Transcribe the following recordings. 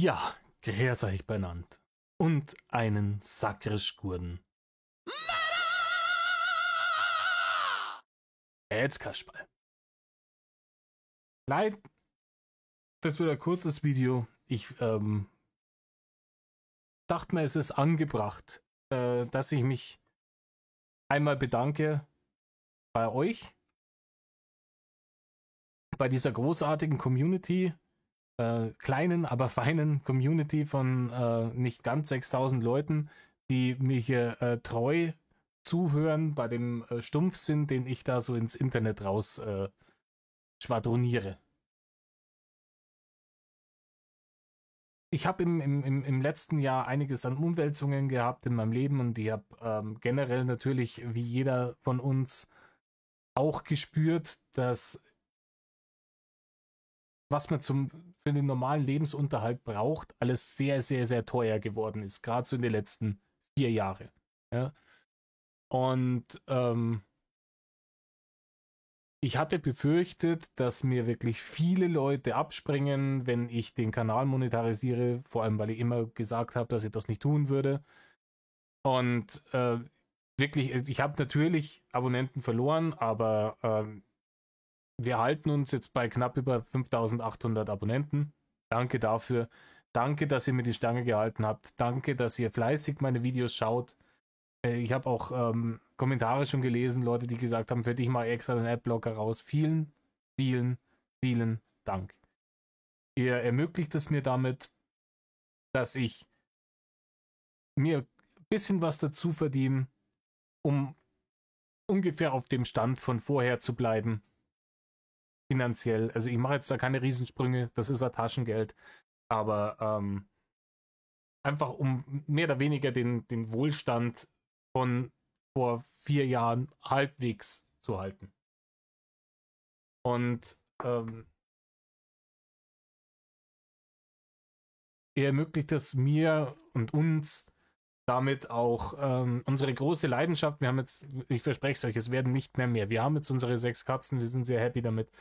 Ja, grüß euch benannt. Und einen Sakrisch-Gurden. Jetzt Kasperl. Leid, das wird ein kurzes Video. Ich dachte mir, es ist angebracht, dass ich mich einmal bedanke bei euch, bei dieser großartigen Community, kleinen, aber feinen Community von nicht ganz 6000 Leuten, die mir hier treu zuhören bei dem Stumpfsinn, den ich da so ins Internet raus schwadroniere. Ich habe im letzten Jahr einiges an Umwälzungen gehabt in meinem Leben und ich habe generell natürlich, wie jeder von uns, auch gespürt, dass was man für den normalen Lebensunterhalt braucht, alles sehr, sehr, sehr teuer geworden ist, gerade so in den letzten 4 Jahren. Ja? Und ich hatte befürchtet, dass mir wirklich viele Leute abspringen, wenn ich den Kanal monetarisiere, vor allem weil ich immer gesagt habe, dass ich das nicht tun würde. Und wirklich, ich habe natürlich Abonnenten verloren, aber wir halten uns jetzt bei knapp über 5800 Abonnenten. Danke dafür. Danke, dass ihr mir die Stange gehalten habt. Danke, dass ihr fleißig meine Videos schaut. Ich habe auch Kommentare schon gelesen, Leute, die gesagt haben, für dich mal extra den Adblocker raus. Vielen, vielen, vielen Dank. Ihr ermöglicht es mir damit, dass ich mir ein bisschen was dazu verdiene, um ungefähr auf dem Stand von vorher zu bleiben. Finanziell. Also ich mache jetzt da keine Riesensprünge, das ist ja Taschengeld. Aber einfach um mehr oder weniger den Wohlstand von vor 4 Jahren halbwegs zu halten. Und er ermöglicht es mir und uns damit auch unsere große Leidenschaft. Wir haben jetzt, ich verspreche es euch, es werden nicht mehr. Wir haben jetzt unsere 6 Katzen, wir sind sehr happy damit.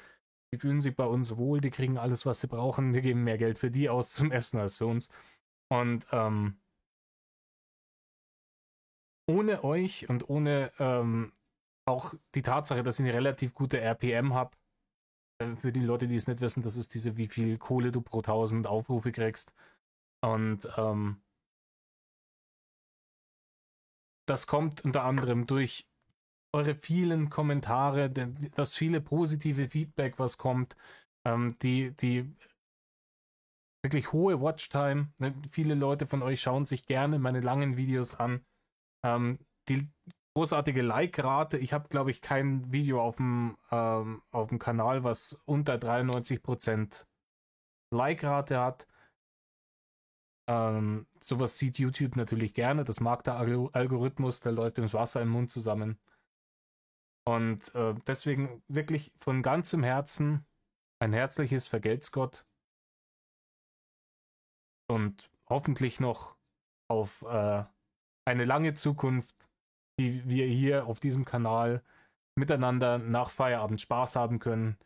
Die fühlen sich bei uns wohl, die kriegen alles, was sie brauchen. Wir geben mehr Geld für die aus zum Essen als für uns. Und ohne euch und ohne auch die Tatsache, dass ich eine relativ gute RPM habe, für die Leute, die es nicht wissen, das ist diese, wie viel Kohle du pro 1000 Aufrufe kriegst. Und das kommt unter anderem durch eure vielen Kommentare, das viele positive Feedback, was kommt, die wirklich hohe Watchtime. Ne? Viele Leute von euch schauen sich gerne meine langen Videos an. Die großartige Like-Rate. Ich habe, glaube ich, kein Video auf dem Kanal, was unter 93% Like-Rate hat. Sowas sieht YouTube natürlich gerne. Das mag der Algorithmus, der läuft ins Wasser im Mund zusammen. Und deswegen wirklich von ganzem Herzen ein herzliches Vergelt's Gott. Und hoffentlich noch auf eine lange Zukunft, die wir hier auf diesem Kanal miteinander nach Feierabend Spaß haben können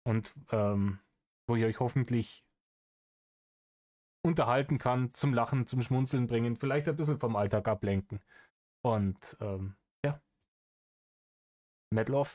und wo ich euch hoffentlich unterhalten kann, zum Lachen, zum Schmunzeln bringen, vielleicht ein bisschen vom Alltag ablenken. Und ja, Mad Love.